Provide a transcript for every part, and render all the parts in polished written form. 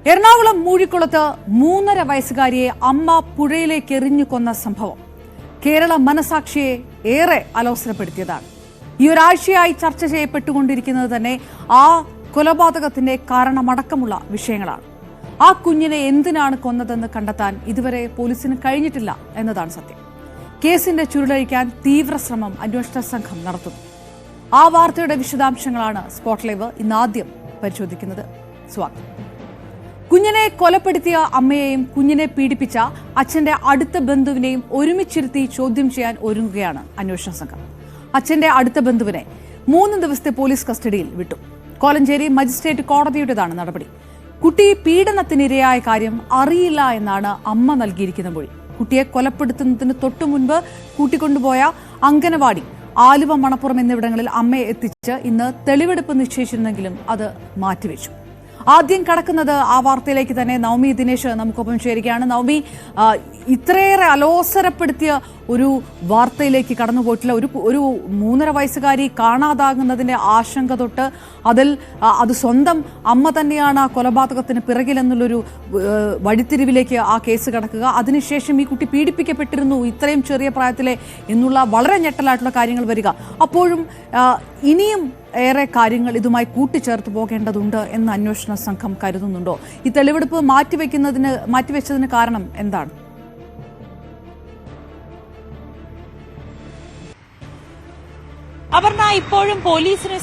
എറണാകുളം മൂഴിക്കുളത്ത് 3.5 വയസ്സുകാരിയെ അമ്മ പുഴയിലേക്ക് എറിഞ്ഞു കൊന്ന സംഭവം കേരള മനസാക്ഷിയെ ഏറെ അലോസരപ്പെടുത്തിയതാണ്. ഈ ഒരാഴ്ചയായി ചർച്ച ചെയ്യപ്പെട്ടുകൊണ്ടിരിക്കുന്നത് തന്നെ ആ കൊലപാതകത്തിന്റെ കാരണമടക്കമുള്ള വിഷയങ്ങളാണ്. ആ കുഞ്ഞിനെ എന്തിനാണ് കൊന്നതെന്ന് കണ്ടെത്താൻ ഇതുവരെ പോലീസിന് കഴിഞ്ഞിട്ടില്ല എന്നതാണ് സത്യം. കേസിന്റെ ചുരുളഴിക്കാൻ തീവ്ര ശ്രമം അന്വേഷണ സംഘം നടത്തുന്നു. ആ വാർത്തയുടെ വിശദാംശങ്ങളാണ് സ്പോട്ട് ലൈവ് ഇന്നാദ്യം പരിശോധിക്കുന്നത്. സ്വാഗതം. കുഞ്ഞിനെ കൊലപ്പെടുത്തിയ അമ്മയെയും കുഞ്ഞിനെ പീഡിപ്പിച്ച അച്ഛന്റെ അടുത്ത ബന്ധുവിനെയും ഒരുമിച്ചിരുത്തി ചോദ്യം ചെയ്യാൻ ഒരുങ്ങുകയാണ് അന്വേഷണ സംഘം. അച്ഛന്റെ അടുത്ത ബന്ധുവിനെ 3 ദിവസത്തെ പോലീസ് കസ്റ്റഡിയിൽ വിട്ടു. കോലഞ്ചേരി മജിസ്ട്രേറ്റ് കോടതിയുടേതാണ് നടപടി. കുട്ടി പീഡനത്തിനിരയായ കാര്യം അറിയില്ല എന്നാണ് അമ്മ നൽകിയിരിക്കുന്ന മൊഴി. കുട്ടിയെ കൊലപ്പെടുത്തുന്നതിന് തൊട്ടുമുൻപ് കൂട്ടിക്കൊണ്ടുപോയ അങ്കനവാടി, ആലുവ, മണപ്പുറം എന്നിവിടങ്ങളിൽ അമ്മയെ എത്തിച്ച് ഇന്ന് തെളിവെടുപ്പ് നിശ്ചയിച്ചിരുന്നെങ്കിലും അത് മാറ്റിവെച്ചു. ആദ്യം കടക്കുന്നത് ആ വാർത്തയിലേക്ക് തന്നെ. നവമി ദിനേശ് നമുക്കൊപ്പം ചേരുകയാണ്. നവമി, ഇത്രയേറെ അലോസരപ്പെടുത്തിയ ഒരു വാർത്തയിലേക്ക് കടന്നുപോയിട്ടില്ല. ഒരു 3.5 വയസ്സുകാരി കാണാതാകുന്നതിന്റെ ആശങ്ക തൊട്ട് അത് സ്വന്തം അമ്മ തന്നെയാണ് ആ കൊലപാതകത്തിന് പിറകിലെന്നുള്ളൊരു വഴിത്തിരിവിലേക്ക് ആ കേസ് കടക്കുക. അതിനുശേഷം ഈ കുട്ടി പീഡിപ്പിക്കപ്പെട്ടിരുന്നു ഇത്രയും ചെറിയ പ്രായത്തിലെ എന്നുള്ള വളരെ ഞെട്ടലായിട്ടുള്ള കാര്യങ്ങൾ വരിക. അപ്പോഴും ഇനിയും ഏറെ കാര്യങ്ങൾ ഇതുമായി കൂട്ടിച്ചേർത്ത് പോകേണ്ടതുണ്ട് എന്ന് അന്വേഷണ സംഘം കരുതുന്നുണ്ടോ? ഈ തെളിവെടുപ്പ് മാറ്റിവെച്ചതിന് കാരണം എന്താണ്? അപർണ, ഇപ്പോഴും പോലീസിനെ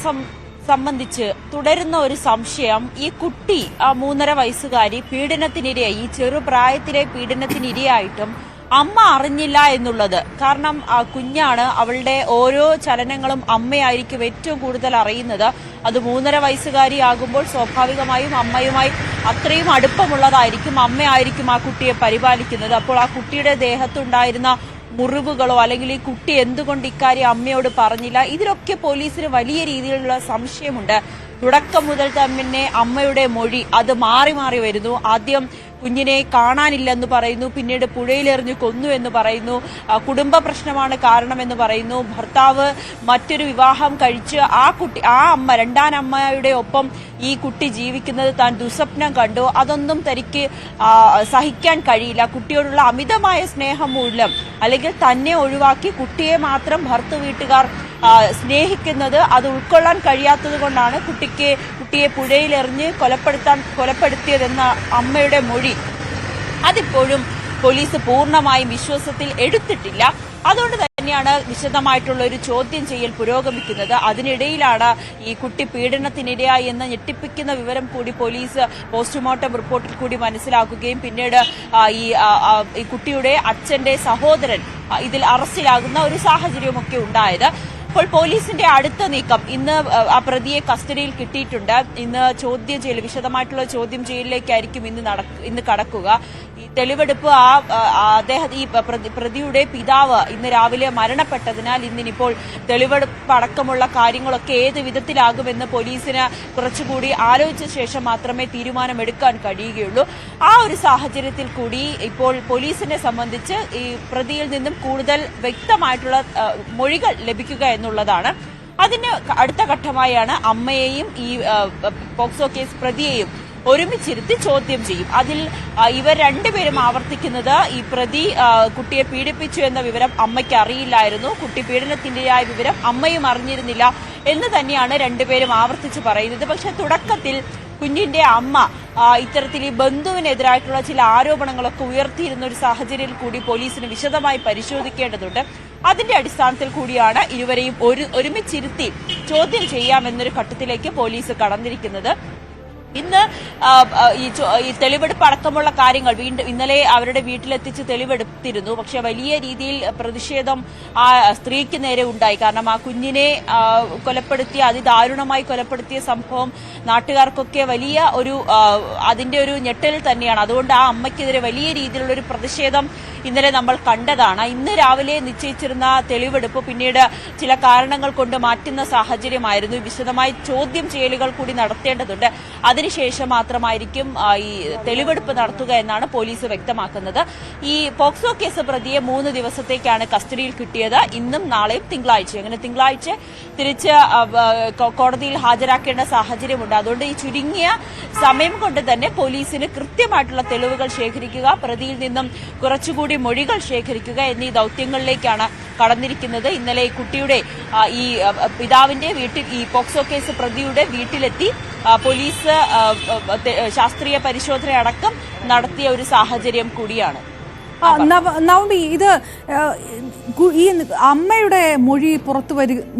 സംബന്ധിച്ച് തുടരുന്ന ഒരു സംശയം, ഈ കുട്ടി 3.5 വയസ്സുകാരി പീഡനത്തിനിരയായി, ഈ ചെറുപ്രായത്തിലെ പീഡനത്തിനിരയായിട്ടും അമ്മ അറിഞ്ഞില്ല എന്നുള്ളത്. കാരണം കുഞ്ഞാണ്, അവളുടെ ഓരോ ചലനങ്ങളും അമ്മയായിരിക്കും ഏറ്റവും കൂടുതൽ അറിയുന്നത്. അത് 3.5 വയസ്സുകാരി ആകുമ്പോൾ സ്വാഭാവികമായും അമ്മയുമായി അത്രയും അടുപ്പമുള്ളതായിരിക്കും. അമ്മയായിരിക്കും ആ കുട്ടിയെ പരിപാലിക്കുന്നത്. അപ്പോൾ ആ കുട്ടിയുടെ ദേഹത്തുണ്ടായിരുന്ന മുറിവുകളോ അല്ലെങ്കിൽ ഈ കുട്ടി എന്തുകൊണ്ട് ഇക്കാര്യം അമ്മയോട് പറഞ്ഞില്ല, ഇതിലൊക്കെ പോലീസിന് വലിയ രീതിയിലുള്ള സംശയമുണ്ട്. തുടക്കം മുതൽ തന്നെ അമ്മയുടെ മൊഴി അത് മാറി മാറി വരുന്നു. ആദ്യം കുഞ്ഞിനെ കാണാനില്ലെന്ന് പറയുന്നു, പിന്നീട് പുഴയിലെറിഞ്ഞു കൊന്നു എന്ന് പറയുന്നു, കുടുംബ പ്രശ്നമാണ് കാരണമെന്ന് പറയുന്നു, ഭർത്താവ് മറ്റൊരു വിവാഹം കഴിച്ച് ആ അമ്മ, രണ്ടാം അമ്മയുടെ ഒപ്പം ഈ കുട്ടി ജീവിക്കുന്നത് താൻ ദുസ്വപ്നം കണ്ടു, അതൊന്നും തനിക്ക് സഹിക്കാൻ കഴിയില്ല, കുട്ടിയോടുള്ള അമിതമായ സ്നേഹം മൂലം അല്ലെങ്കിൽ തന്നെ ഒഴിവാക്കി കുട്ടിയെ മാത്രം ഭർത്തൃ വീട്ടുകാർ സ്നേഹിക്കുന്നത് അത് ഉൾക്കൊള്ളാൻ കഴിയാത്തത് കൊണ്ടാണ് കുട്ടിയെ പുഴയിലെറിഞ്ഞ് കൊലപ്പെടുത്തിയതെന്ന അമ്മയുടെ മൊഴി അതിപ്പോഴും പോലീസ് പൂർണ്ണമായും വിശ്വാസത്തിൽ എടുത്തിട്ടില്ല. അതുകൊണ്ട് തന്നെയാണ് വിശദമായിട്ടുള്ള ഒരു ചോദ്യം ചെയ്യൽ പുരോഗമിക്കുന്നത്. അതിനിടയിലാണ് ഈ കുട്ടി പീഡനത്തിനിരയായി എന്ന ഞെട്ടിപ്പിക്കുന്ന വിവരം കൂടി പോലീസ് പോസ്റ്റ്മോർട്ടം റിപ്പോർട്ടിൽ കൂടി മനസ്സിലാക്കുകയും പിന്നീട് ഈ കുട്ടിയുടെ അച്ഛന്റെ സഹോദരൻ ഇതിൽ അറസ്റ്റിലാകുന്ന ഒരു സാഹചര്യമൊക്കെ ഉണ്ടായത്. അപ്പോൾ പോലീസിന്റെ അടുത്ത നീക്കം, ഇന്ന് ആ പ്രതിയെ കസ്റ്റഡിയിൽ കിട്ടിയിട്ടുണ്ട്. ഇന്ന് വിശദമായിട്ടുള്ള ചോദ്യം ചെയ്യലിലേക്കായിരിക്കും ഇന്ന് കടക്കുക. ഈ തെളിവെടുപ്പ് ഈ പ്രതിയുടെ പിതാവ് ഇന്ന് രാവിലെ മരണപ്പെട്ടതിനാൽ ഇന്നിപ്പോൾ തെളിവെടുപ്പ് അടക്കമുള്ള കാര്യങ്ങളൊക്കെ ഏത് വിധത്തിലാകുമെന്ന് പോലീസിന് കുറച്ചുകൂടി ആലോചിച്ച ശേഷം മാത്രമേ തീരുമാനമെടുക്കാൻ കഴിയുകയുള്ളൂ. ആ ഒരു സാഹചര്യത്തിൽ കൂടി ഇപ്പോൾ പോലീസിനെ സംബന്ധിച്ച് ഈ പ്രതിയിൽ നിന്നും കൂടുതൽ വ്യക്തമായിട്ടുള്ള മൊഴികൾ ലഭിക്കുക എന്നുള്ളതാണ്. അതിന് അടുത്ത ഘട്ടമായാണ് അമ്മയെയും ഈ പോക്സോ കേസ് പ്രതിയെയും ഒരുമിച്ചിരുത്തി ചോദ്യം ചെയ്യും. അതിൽ ഇവർ രണ്ടുപേരും ആവർത്തിക്കുന്നത് ഈ പ്രതി കുട്ടിയെ പീഡിപ്പിച്ചു എന്ന വിവരം അമ്മയ്ക്ക് അറിയില്ലായിരുന്നു, കുട്ടി പീഡനത്തിന്റെയായ വിവരം അമ്മയും അറിഞ്ഞിരുന്നില്ല എന്ന് തന്നെയാണ് രണ്ടുപേരും ആവർത്തിച്ച് പറയുന്നത്. പക്ഷെ തുടക്കത്തിൽ കുഞ്ഞിന്റെ അമ്മ ഇത്തരത്തിൽ ഈ ബന്ധുവിനെതിരായിട്ടുള്ള ചില ആരോപണങ്ങളൊക്കെ ഉയർത്തിയിരുന്ന ഒരു സാഹചര്യത്തിൽ കൂടി പോലീസിന് വിശദമായി പരിശോധിക്കേണ്ടതുണ്ട്. അതിന്റെ അടിസ്ഥാനത്തിൽ കൂടിയാണ് ഇരുവരെയും ഒരുമിച്ചിരുത്തി ചോദ്യം ചെയ്യാമെന്നൊരു ഘട്ടത്തിലേക്ക് പോലീസ് കടന്നിരിക്കുന്നത്. ഇന്ന് ഈ തെളിവെടുപ്പ് അടക്കമുള്ള കാര്യങ്ങൾ ഇന്നലെ അവരുടെ വീട്ടിലെത്തിച്ച് തെളിവെടുത്തിരുന്നു. പക്ഷെ വലിയ രീതിയിൽ പ്രതിഷേധം ആ സ്ത്രീക്ക് നേരെ ഉണ്ടായി. കാരണം ആ കുഞ്ഞിനെ അതിദാരുണമായി കൊലപ്പെടുത്തിയ സംഭവം നാട്ടുകാർക്കൊക്കെ വലിയ അതിന്റെ ഒരു ഞെട്ടൽ തന്നെയാണ്. അതുകൊണ്ട് ആ അമ്മയ്ക്കെതിരെ വലിയ രീതിയിലുള്ള ഒരു പ്രതിഷേധം ഇന്നലെ നമ്മൾ കണ്ടതാണ്. ഇന്ന് രാവിലെ നിശ്ചയിച്ചിരുന്ന തെളിവെടുപ്പ് പിന്നീട് ചില കാരണങ്ങൾ കൊണ്ട് മാറ്റുന്ന സാഹചര്യമായിരുന്നു. വിശദമായി ചോദ്യം ചെയ്യലുകൾ കൂടി നടത്തേണ്ടതുണ്ട്. അതിനുശേഷം മാത്രമായിരിക്കും ഈ തെളിവെടുപ്പ് നടത്തുക എന്നാണ് പോലീസ് വ്യക്തമാക്കുന്നത്. ഈ പോക്സോ കേസ് പ്രതിയെ 3 ദിവസത്തേക്കാണ് കസ്റ്റഡിയിൽ കിട്ടിയത്. ഇന്നും നാളെയും തിങ്കളാഴ്ച, അങ്ങനെ തിങ്കളാഴ്ച തിരിച്ച് കോടതിയിൽ ഹാജരാക്കേണ്ട സാഹചര്യമുണ്ട്. അതുകൊണ്ട് ഈ ചുരുങ്ങിയ സമയം കൊണ്ട് തന്നെ പോലീസിന് കൃത്യമായിട്ടുള്ള തെളിവുകൾ ശേഖരിക്കുക, പ്രതിയിൽ നിന്നും കുറച്ചുകൂടി മൊഴികൾ ശേഖരിക്കുക എന്നീ ദൌത്യങ്ങളിലേക്കാണ് കടന്നിരിക്കുന്നത്. ഇന്നലെ ഈ കുട്ടിയുടെ ഈ പിതാവിന്റെ വീട്ടിൽ, ഈ പോക്സോ കേസ് പ്രതിയുടെ വീട്ടിലെത്തി പോലീസ് ശാസ്ത്രീയ പരിശോധന അടക്കം നടത്തിയ ഒരു സാഹചര്യം കൂടിയാണ്. നവമി, ഇത് ഈ അമ്മയുടെ മൊഴി പുറത്തു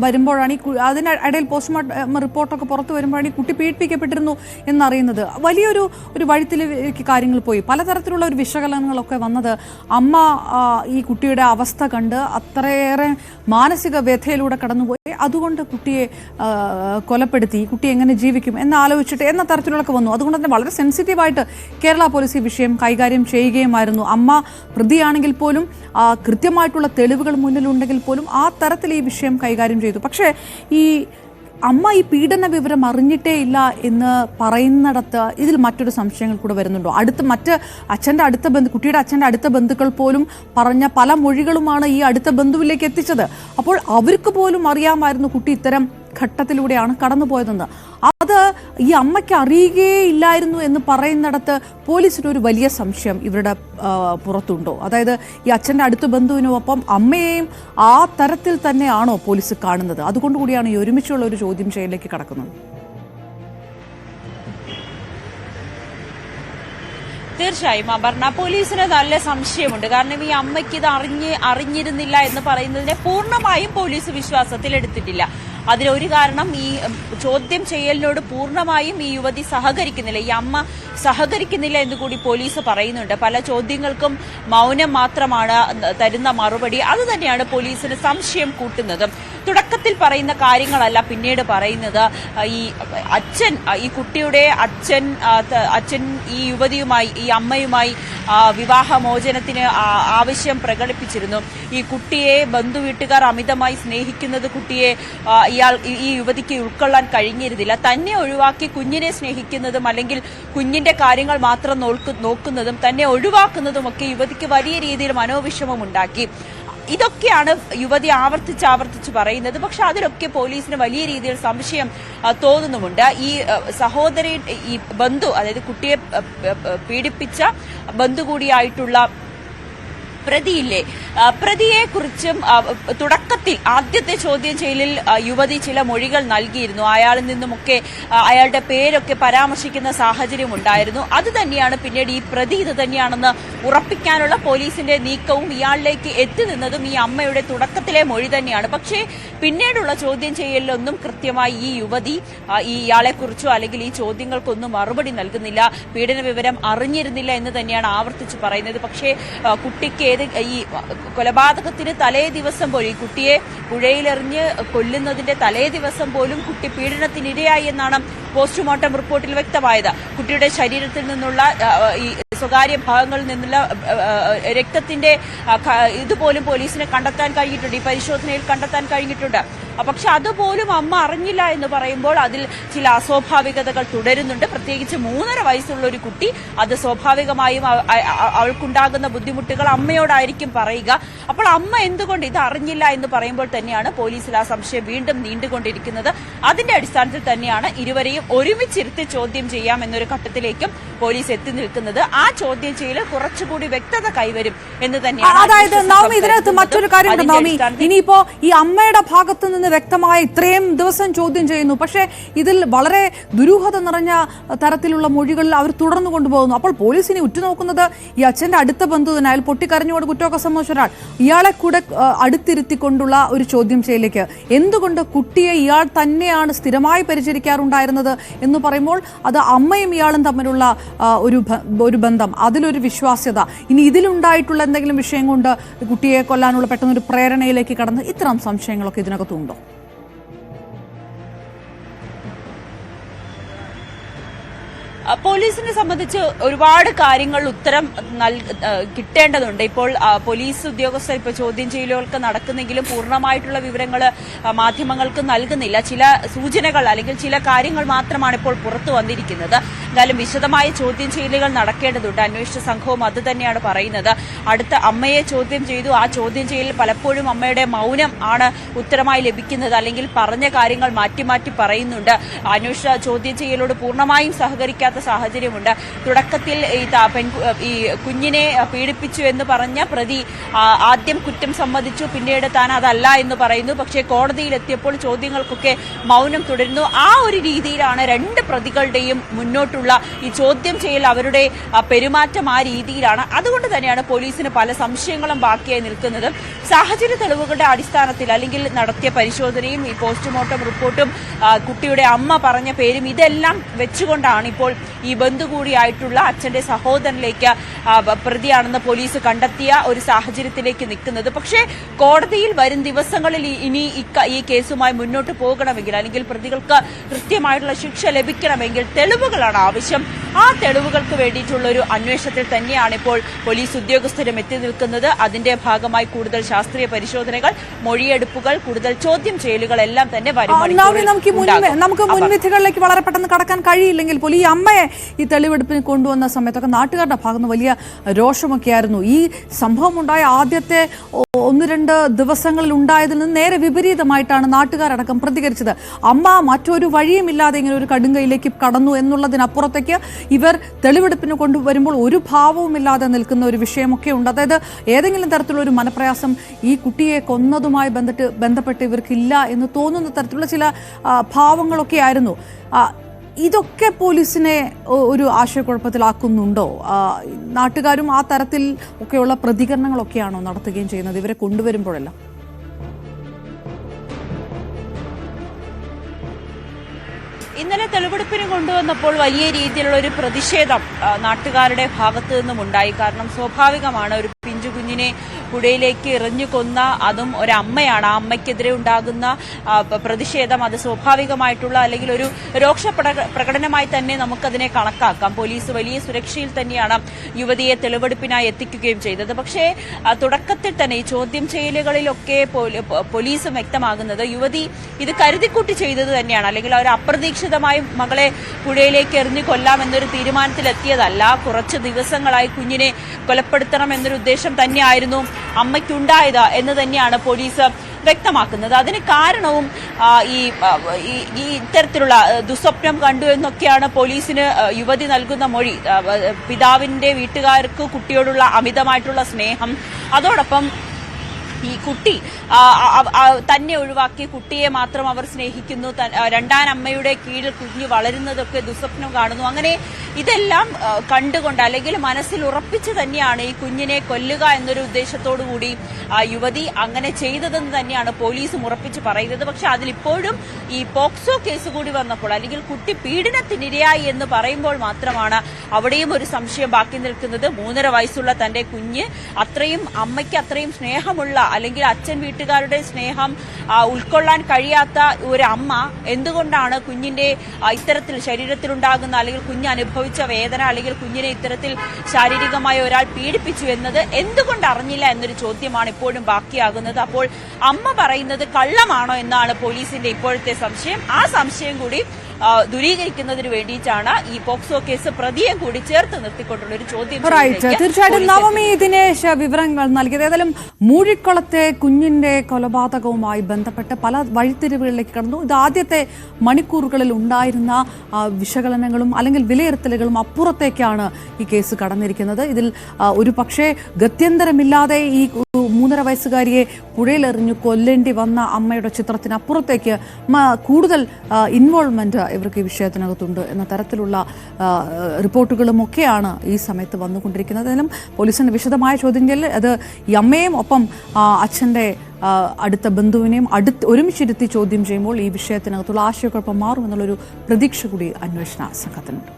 വരുമ്പോഴാണ് അതിനിടയിൽ പോസ്റ്റ്മോർട്ടം റിപ്പോർട്ടൊക്കെ പുറത്തു വരുമ്പോഴാണ് ഈ കുട്ടി പീഡിപ്പിക്കപ്പെട്ടിരുന്നു എന്നറിയുന്നത്. വലിയൊരു വഴിത്തിലേക്ക് കാര്യങ്ങൾ പോയി. പലതരത്തിലുള്ള ഒരു വിശകലനങ്ങളൊക്കെ വന്നത് അമ്മ ഈ കുട്ടിയുടെ അവസ്ഥ കണ്ട് അത്രയേറെ മാനസിക വ്യഥയിലൂടെ കടന്നുപോയി, അതുകൊണ്ട് കുട്ടിയെ കൊലപ്പെടുത്തി, ഈ കുട്ടി എങ്ങനെ ജീവിക്കും എന്നാലോചിച്ചിട്ട് എന്ന തരത്തിലൊക്കെ വന്നു. അതുകൊണ്ട് തന്നെ വളരെ സെൻസിറ്റീവായിട്ട് കേരള പോലീസ് ഈ വിഷയം കൈകാര്യം ചെയ്യുകയുമായിരുന്നു. അമ്മ പ്രതിയാണെങ്കിൽ പോലും കൃത്യമായിട്ടുള്ള തെളിവുകൾ മുന്നിലുണ്ടെങ്കിൽ പോലും ആ തരത്തിൽ ഈ വിഷയം കൈകാര്യം ചെയ്തു. പക്ഷേ ഈ അമ്മ ഈ പീഡന വിവരം അറിഞ്ഞിട്ടേ ഇല്ല എന്ന് പറയുന്നിടത്ത് ഇതിൽ മറ്റൊരു സംശയങ്ങൾ കൂടെ വരുന്നുണ്ടോ? കുട്ടിയുടെ അച്ഛൻ്റെ അടുത്ത ബന്ധുക്കൾ പോലും പറഞ്ഞ പല മൊഴികളുമാണ് ഈ അടുത്ത ബന്ധുവിലേക്ക് എത്തിച്ചത്. അപ്പോൾ അവർക്ക് പോലും അറിയാമായിരുന്നു കുട്ടി ഇത്തരം ഘട്ടത്തിലൂടെയാണ് കടന്നുപോയതെന്ന്. അത് ഈ അമ്മയ്ക്ക് അറിയുകയില്ലായിരുന്നു എന്ന് പറയുന്നിടത്ത് പോലീസിനൊരു വലിയ സംശയം ഇവരുടെ പുറത്തുണ്ടോ? അതായത് ഈ അച്ഛൻ്റെ അടുത്ത ബന്ധുവിനൊപ്പം അമ്മയെയും ആ തരത്തിൽ തന്നെയാണോ പോലീസ് കാണുന്നത്? അതുകൊണ്ടുകൂടിയാണ് ഈ ഒരുമിച്ചുള്ള ഒരു ചോദ്യം ചെയ്യലിലേക്ക് കടക്കുന്നത്. തീർച്ചയായും അപർണ, പോലീസിന് നല്ല സംശയമുണ്ട്. കാരണം ഈ അമ്മയ്ക്ക് ഇത് അറിഞ്ഞിരുന്നില്ല എന്ന് പറയുന്നതിനെ പൂർണ്ണമായും പോലീസ് വിശ്വാസത്തിലെടുത്തിട്ടില്ല. അതിലൊരു കാരണം, ഈ ചോദ്യം ചെയ്യലിനോട് പൂർണ്ണമായും ഈ യുവതി സഹകരിക്കുന്നില്ല, ഈ അമ്മ സഹകരിക്കുന്നില്ല എന്ന് കൂടി പോലീസ് പറയുന്നുണ്ട്. പല ചോദ്യങ്ങൾക്കും മൗനം മാത്രമാണ് തരുന്ന മറുപടി. അത് തന്നെയാണ് പോലീസിന് സംശയം കൂട്ടുന്നത്. തുടക്കത്തിൽ പറയുന്ന കാര്യങ്ങളല്ല പിന്നീട് പറയുന്നത്. ഈ അച്ഛൻ, ഈ കുട്ടിയുടെ അച്ഛൻ ഈ യുവതിയുമായി, ഈ അമ്മയുമായി വിവാഹമോചനത്തിന് ആവശ്യം പ്രകടിപ്പിച്ചിരുന്നു. ഈ കുട്ടിയെ ബന്ധുവീട്ടുകാർ അമിതമായി സ്നേഹിക്കുന്നത് കുട്ടിയെ ഈ യുവതിക്ക് ഉൾക്കൊള്ളാൻ കഴിഞ്ഞിരുന്നില്ല. തന്നെ ഒഴിവാക്കി കുഞ്ഞിനെ സ്നേഹിക്കുന്നതും അല്ലെങ്കിൽ കുഞ്ഞിന്റെ കാര്യങ്ങൾ മാത്രം നോക്കുന്നതും തന്നെ ഒഴിവാക്കുന്നതുമൊക്കെ യുവതിക്ക് വലിയ രീതിയിൽ മനോവിഷമം ഉണ്ടാക്കി. ഇതൊക്കെയാണ് യുവതി ആവർത്തിച്ച് പറയുന്നത്. പക്ഷെ അതിലൊക്കെ പോലീസിന് വലിയ രീതിയിൽ സംശയം തോന്നുന്നുമുണ്ട്. ഈ സഹോദരി, ഈ ബന്ധു, അതായത് കുട്ടിയെ പീഡിപ്പിച്ച ബന്ധു കൂടിയായിട്ടുള്ള പ്രതിയില്ലേ, പ്രതിയെക്കുറിച്ചും തുടക്കത്തിൽ ആദ്യത്തെ ചോദ്യം ചെയ്യലിൽ യുവതി ചില മൊഴികൾ നൽകിയിരുന്നു. അയാളിൽ നിന്നുമൊക്കെ അയാളുടെ പേരൊക്കെ പരാമർശിക്കുന്ന സാഹചര്യം ഉണ്ടായിരുന്നു. അത് തന്നെയാണ് പിന്നീട് ഈ പ്രതി ഇത് തന്നെയാണെന്ന് ഉറപ്പിക്കാനുള്ള പോലീസിന്റെ നീക്കവും ഇയാളിലേക്ക് എത്തി നിന്നതും ഈ അമ്മയുടെ തുടക്കത്തിലെ മൊഴി തന്നെയാണ്. പക്ഷേ പിന്നീടുള്ള ചോദ്യം ചെയ്യലിലൊന്നും കൃത്യമായി ഈ യുവതി ഇയാളെക്കുറിച്ചോ അല്ലെങ്കിൽ ഈ ചോദ്യങ്ങൾക്കൊന്നും മറുപടി നൽകുന്നില്ല. പീഡന വിവരം അറിഞ്ഞിരുന്നില്ല എന്ന് തന്നെയാണ് ആവർത്തിച്ച് പറയുന്നത്. പക്ഷേ കുട്ടിക്ക് ഈ കൊലപാതകത്തിന് തലേ ദിവസം പോലും, ഈ കുട്ടിയെ പുഴയിലെറിഞ്ഞ് കൊല്ലുന്നതിന്റെ തലേ ദിവസം പോലും കുട്ടി പീഡനത്തിനിരയായി എന്നാണ് പോസ്റ്റ്മോർട്ടം റിപ്പോർട്ടിൽ വ്യക്തമായത്. കുട്ടിയുടെ ശരീരത്തിൽ നിന്നുള്ള ഈ സ്വകാര്യ ഭാഗങ്ങളിൽ നിന്നുള്ള രക്തത്തിന്റെ ഇതുപോലും പോലീസിന് കണ്ടെത്താൻ കഴിഞ്ഞിട്ടുണ്ട്, ഈ പരിശോധനയിൽ കണ്ടെത്താൻ കഴിഞ്ഞിട്ടുണ്ട്. പക്ഷെ അതുപോലും അമ്മ അറിഞ്ഞില്ല എന്ന് പറയുമ്പോൾ അതിൽ ചില അസ്വാഭാവികതകൾ തുടരുന്നുണ്ട്. പ്രത്യേകിച്ച് 3.5 വയസ്സുള്ള ഒരു കുട്ടി, അത് സ്വാഭാവികമായും അവൾക്കുണ്ടാകുന്ന ബുദ്ധിമുട്ടുകൾ അമ്മയോടായിരിക്കും പറയുക. അപ്പോൾ അമ്മ എന്തുകൊണ്ട് ഇത് അറിഞ്ഞില്ല എന്ന് പറയുമ്പോൾ തന്നെയാണ് പോലീസിൽ ആ സംശയം വീണ്ടും നീണ്ടുകൊണ്ടിരിക്കുന്നത്. അതിന്റെ അടിസ്ഥാനത്തിൽ തന്നെയാണ് ഇരുവരെയും ഒരുമിച്ചിരുത്തി ചോദ്യം ചെയ്യാം എന്നൊരു ഘട്ടത്തിലേക്കും പോലീസ് എത്തി നിൽക്കുന്നത്. ആ ചോദ്യം ചെയ്യൽ കുറച്ചുകൂടി വ്യക്തത കൈവരും എന്ന് തന്നെയാണ്. അതായത് നവമി, ഇതിനകത്ത് മറ്റൊരു കാര്യമുണ്ട് നവമി. ഇനിയിപ്പോ ഈ അമ്മയുടെ ഭാഗത്ത് നിന്ന് വ്യക്തമായ ഇത്രയും ദിവസം ചോദ്യം ചെയ്യുന്നു, പക്ഷേ ഇതിൽ വളരെ ദുരൂഹത നിറഞ്ഞ തരത്തിലുള്ള മൊഴികളിൽ അവർ തുടർന്നു കൊണ്ടുപോകുന്നു. അപ്പോൾ പോലീസിനെ ഉറ്റുനോക്കുന്നത് ഈ അച്ഛന്റെ അടുത്ത ബന്ധുവിന്, അയാൾ പൊട്ടിക്കരഞ്ഞുകൊണ്ട് കുറ്റമൊക്കെ സംഭവിച്ച ഒരാൾ, ഇയാളെ കൂടെ അടുത്തിരുത്തിക്കൊണ്ടുള്ള ഒരു ചോദ്യം ചെയ്യലേക്ക്. എന്തുകൊണ്ട് കുട്ടിയെ ഇയാൾ തന്നെയാണ് സ്ഥിരമായി പരിചരിക്കാറുണ്ടായിരുന്നത് എന്ന് പറയുമ്പോൾ അത് അമ്മയും ഇയാളും തമ്മിലുള്ള ഒരു ബന്ധം, അതിലൊരു വിശ്വാസ്യത, ഇനി ഇതിലുണ്ടായിട്ടുള്ള എന്തെങ്കിലും വിഷയം കൊണ്ട് കുട്ടിയെ കൊല്ലാനുള്ള പെട്ടെന്നൊരു പ്രേരണയിലേക്ക് കടന്ന് ഇത്തരം സംശയങ്ങളൊക്കെ ഇതിനകത്തുണ്ടോ? പോലീസിനെ സംബന്ധിച്ച് ഒരുപാട് കാര്യങ്ങൾ ഉത്തരം കിട്ടേണ്ടതുണ്ട്. ഇപ്പോൾ പോലീസ് ഉദ്യോഗസ്ഥർ ഇപ്പോൾ ചോദ്യം ചെയ്യലുകൾക്ക് നടക്കുന്നെങ്കിലും പൂർണ്ണമായിട്ടുള്ള വിവരങ്ങൾ മാധ്യമങ്ങൾക്ക് നൽകുന്നില്ല. ചില സൂചനകൾ അല്ലെങ്കിൽ ചില കാര്യങ്ങൾ മാത്രമാണ് ഇപ്പോൾ പുറത്തു വന്നിരിക്കുന്നത്. എന്നാലും വിശദമായ ചോദ്യം ചെയ്യലുകൾ നടക്കേണ്ടതുണ്ട്. അന്വേഷണ സംഘവും അത് തന്നെയാണ് പറയുന്നത്. അടുത്ത അമ്മയെ ചോദ്യം ചെയ്തു. ആ ചോദ്യം ചെയ്യലിൽ പലപ്പോഴും അമ്മയുടെ മൗനം ആണ് ഉത്തരമായി ലഭിക്കുന്നത്. അല്ലെങ്കിൽ പറഞ്ഞ കാര്യങ്ങൾ മാറ്റി മാറ്റി പറയുന്നുണ്ട്. അന്വേഷണ ചോദ്യം ചെയ്യലോട് പൂർണ്ണമായും സഹകരിക്കാത്ത സാഹചര്യമുണ്ട്. തുടക്കത്തിൽ ഈ കുഞ്ഞിനെ പീഡിപ്പിച്ചു എന്ന് പറഞ്ഞ പ്രതി ആദ്യം കുറ്റം സമ്മതിച്ചു, പിന്നീട് താൻ അതല്ല എന്ന് പറയുന്നു. പക്ഷേ കോടതിയിലെത്തിയപ്പോൾ ചോദ്യങ്ങൾക്കൊക്കെ മൗനം തുടരുന്നു. ആ ഒരു രീതിയിലാണ് രണ്ട് പ്രതികളുടെയും മുന്നോട്ടുള്ള ഈ ചോദ്യം ചെയ്യൽ, അവരുടെ പെരുമാറ്റം ആ രീതിയിലാണ്. അതുകൊണ്ട് തന്നെയാണ് പോലീസിന് പല സംശയങ്ങളും ബാക്കിയായി നിൽക്കുന്നത്. സാഹചര്യ തെളിവുകളുടെ അടിസ്ഥാനത്തിൽ അല്ലെങ്കിൽ നടത്തിയ പരിശോധനയും ഈ പോസ്റ്റ്മോർട്ടം റിപ്പോർട്ടും കുട്ടിയുടെ അമ്മ പറഞ്ഞ പേരും ഇതെല്ലാം വെച്ചുകൊണ്ടാണ് ഇപ്പോൾ ഈ ബന്ധു കൂടിയായിട്ടുള്ള അച്ഛന്റെ സഹോദരനിലേക്ക് പ്രതിയാണെന്ന് പോലീസ് കണ്ടെത്തിയ ഒരു സാഹചര്യത്തിലേക്ക് നിൽക്കുന്നത്. പക്ഷേ കോടതിയിൽ വരും ദിവസങ്ങളിൽ ഇനി ഈ കേസുമായി മുന്നോട്ട് പോകണമെങ്കിൽ അല്ലെങ്കിൽ പ്രതികൾക്ക് കൃത്യമായിട്ടുള്ള ശിക്ഷ ലഭിക്കണമെങ്കിൽ തെളിവുകളാണ് ആവശ്യം. ആ തെളിവുകൾക്ക് വേണ്ടിയിട്ടുള്ള ഒരു അന്വേഷണത്തിൽ തന്നെയാണ് ഇപ്പോൾ പോലീസ് ഉദ്യോഗസ്ഥരും എത്തി നിൽക്കുന്നത്. അതിന്റെ ഭാഗമായി കൂടുതൽ ശാസ്ത്രീയ പരിശോധനകൾ, മൊഴിയെടുപ്പുകൾ, കൂടുതൽ ചോദ്യം ചെയ്യലുകൾ എല്ലാം തന്നെ നമുക്ക് മുൻവിധികളിലേക്ക് വളരെ പെട്ടെന്ന് കടക്കാൻ കഴിയില്ലെങ്കിൽ പോലും ഈ അമ്മയെ ഈ തെളിവെടുപ്പിന് കൊണ്ടുവന്ന സമയത്തൊക്കെ നാട്ടുകാരുടെ ഭാഗത്ത് വലിയ രോഷമൊക്കെ ആയിരുന്നു. ഈ സംഭവം ഉണ്ടായ ആദ്യത്തെ 1-2 ദിവസങ്ങളിൽ ഉണ്ടായതിൽ നിന്ന് നേരെ വിപരീതമായിട്ടാണ് നാട്ടുകാരടക്കം പ്രതികരിച്ചത്. അമ്മ മറ്റൊരു വഴിയുമില്ലാതെ ഇങ്ങനെ ഒരു കടുങ്കയിലേക്ക് കടന്നു എന്നുള്ളതിനപ്പുറത്തേക്ക് ഇവർ തെളിവെടുപ്പിന് കൊണ്ടുവരുമ്പോൾ ഒരു ഭാവവുമില്ലാതെ നിൽക്കുന്ന ഒരു വിഷയമൊക്കെ ഉണ്ട്. അതായത് ഏതെങ്കിലും തരത്തിലുള്ള ഒരു മനപ്രയാസം ഈ കുട്ടിയെ കൊന്നതുമായി ബന്ധപ്പെട്ട് ഇവർക്കില്ല എന്ന് തോന്നുന്ന തരത്തിലുള്ള ചില ഭാവങ്ങളൊക്കെ ആയിരുന്നു. ഇതൊക്കെ പോലീസിനെ ഒരു ആശയക്കുഴപ്പത്തിലാക്കുന്നുണ്ടോ? നാട്ടുകാരും ആ തരത്തിൽ ഒക്കെയുള്ള പ്രതികരണങ്ങളൊക്കെയാണോ നടത്തുകയും ചെയ്യുന്നത് ഇവരെ കൊണ്ടുവരുമ്പോഴെല്ലാം? ഇന്നലെ തെളിവെടുപ്പിന് കൊണ്ടുവന്നപ്പോൾ വലിയ രീതിയിലുള്ള ഒരു പ്രതിഷേധം നാട്ടുകാരുടെ ഭാഗത്തു നിന്നും ഉണ്ടായി. കാരണം സ്വാഭാവികമാണ്, ഒരു പിഞ്ചു കുഞ്ഞിനെ പുഴയിലേക്ക് എറിഞ്ഞു കൊന്ന അതും ഒരമ്മയാണ്. ആ അമ്മയ്ക്കെതിരെ ഉണ്ടാകുന്ന പ്രതിഷേധം അത് സ്വാഭാവികമായിട്ടുള്ള അല്ലെങ്കിൽ ഒരു രോക്ഷ പ്രകടനമായി തന്നെ നമുക്കതിനെ കണക്കാക്കാം. പോലീസ് വലിയ സുരക്ഷയിൽ തന്നെയാണ് യുവതിയെ തെളിവെടുപ്പിനായി എത്തിക്കുകയും ചെയ്തത്. പക്ഷേ തുടക്കത്തിൽ തന്നെ ഈ ചോദ്യം ചെയ്യലുകളിലൊക്കെ പോലീസ് വ്യക്തമാകുന്നത് യുവതി ഇത് കരുതിക്കൂട്ടി ചെയ്തത് തന്നെയാണ്. അല്ലെങ്കിൽ അവർ അപ്രതീക്ഷിതമായി മകളെ പുഴയിലേക്ക് എറിഞ്ഞു കൊല്ലാമെന്നൊരു തീരുമാനത്തിലെത്തിയതല്ല. കുറച്ച് ദിവസങ്ങളായി കുഞ്ഞിനെ കൊലപ്പെടുത്തണം എന്നൊരു ഉദ്ദേശം തന്നെയായിരുന്നു അമ്മയ്ക്കുണ്ടായത് എന്ന് തന്നെയാണ് പോലീസ് വ്യക്തമാക്കുന്നത്. അതിന് കാരണവും ഈ ഇത്തരത്തിലുള്ള ദുസ്വപ്നം കണ്ടു എന്നൊക്കെയാണ് പോലീസിന് യുവതി നൽകുന്ന മൊഴി. പിതാവിന്റെ വീട്ടുകാർക്ക് കുട്ടിയോടുള്ള അമിതമായിട്ടുള്ള സ്നേഹം, അതോടൊപ്പം ഈ കുട്ടി തന്നെ ഒഴിവാക്കി കുട്ടിയെ മാത്രം അവർ സ്നേഹിക്കുന്നു, രണ്ടാനമ്മയുടെ കീഴിൽ കുഞ്ഞ് വളരുന്നതൊക്കെ ദുസ്വപ്നം കാണുന്നു. അങ്ങനെ ഇതെല്ലാം കണ്ടുകൊണ്ട് അല്ലെങ്കിൽ മനസ്സിൽ ഉറപ്പിച്ച് തന്നെയാണ് ഈ കുഞ്ഞിനെ കൊല്ലുക എന്നൊരു ഉദ്ദേശത്തോടു കൂടി യുവതി അങ്ങനെ ചെയ്തതെന്ന് തന്നെയാണ് പോലീസും ഉറപ്പിച്ച് പറയുന്നത്. പക്ഷെ അതിലിപ്പോഴും ഈ പോക്സോ കേസ് കൂടി വന്നപ്പോൾ അല്ലെങ്കിൽ കുട്ടി പീഡനത്തിനിരയായി എന്ന് പറയുമ്പോൾ മാത്രമാണ് അവിടെയും ഒരു സംശയം ബാക്കി നിൽക്കുന്നത്. 3.5 വയസ്സുള്ള തന്റെ കുഞ്ഞ് അമ്മയ്ക്ക് അത്രയും സ്നേഹമുള്ള അല്ലെങ്കിൽ അച്ഛൻ വീട്ടുകാരുടെ സ്നേഹം ഉൾക്കൊള്ളാൻ കഴിയാത്ത ഒരു അമ്മ എന്തുകൊണ്ടാണ് കുഞ്ഞിന്റെ ഇത്തരത്തിൽ ശരീരത്തിലുണ്ടാകുന്ന അല്ലെങ്കിൽ കുഞ്ഞ് അനുഭവിച്ച വേദന അല്ലെങ്കിൽ കുഞ്ഞിനെ ഇത്തരത്തിൽ ശാരീരികമായി ഒരാൾ പീഡിപ്പിച്ചു എന്നത് എന്തുകൊണ്ട് അറിഞ്ഞില്ല എന്നൊരു ചോദ്യമാണ് ഇപ്പോഴും ബാക്കിയാകുന്നത്. അപ്പോൾ അമ്മ പറയുന്നത് കള്ളമാണോ എന്നാണ് പോലീസിന്റെ ഇപ്പോഴത്തെ സംശയം. ആ സംശയം കൂടി ദൂരീകരിക്കുന്നതിന് വേണ്ടിയിട്ടാണ് ഈ പോക്സോ കേസ് പ്രതിയെ കൂടി ചേർത്ത് നിർത്തിക്കൊണ്ടുള്ള ഒരു ചോദ്യം. തീർച്ചയായിട്ടും നവമി ദിനേശ് വിവരങ്ങൾ നൽകിയത്. ഏതായാലും മൂഴിക്കുളത്തെ കുഞ്ഞിന്റെ കൊലപാതകവുമായി ബന്ധപ്പെട്ട് പല വഴിത്തിരിവുകളിലേക്ക് കടന്നു. ഇത് ആദ്യത്തെ മണിക്കൂറുകളിൽ ഉണ്ടായിരുന്ന വിശകലനങ്ങളും അല്ലെങ്കിൽ വിലയിരുത്തലുകളും അപ്പുറത്തേക്കാണ് ഈ കേസ് കടന്നിരിക്കുന്നത്. ഇതിൽ ഒരു പക്ഷേ ഗത്യന്തരമില്ലാതെ ഈ 3.5 വയസ്സുകാരിയെ പുഴയിലെറിഞ്ഞു കൊല്ലേണ്ടി വന്ന അമ്മയുടെ ചിത്രത്തിനപ്പുറത്തേക്ക് കൂടുതൽ ഇൻവോൾവ്മെന്റ് ഇവർക്ക് ഈ വിഷയത്തിനകത്തുണ്ട് എന്ന തരത്തിലുള്ള റിപ്പോർട്ടുകളും ഒക്കെയാണ് ഈ സമയത്ത് വന്നുകൊണ്ടിരിക്കുന്നത്. അതിലും പോലീസിന്റെ വിശദമായ ചോദ്യം ചെയ്യൽ അത് ഈ അമ്മയും ഒപ്പം അച്ഛന്റെ അടുത്ത ബന്ധുവിനെയും ഒരുമിച്ചിരുത്തി ചോദ്യം ചെയ്യുമ്പോൾ ഈ വിഷയത്തിനകത്തുള്ള ആശയക്കുഴപ്പം മാറുമെന്നുള്ളൊരു പ്രതീക്ഷ കൂടി അന്വേഷണ സംഘത്തിനുണ്ട്.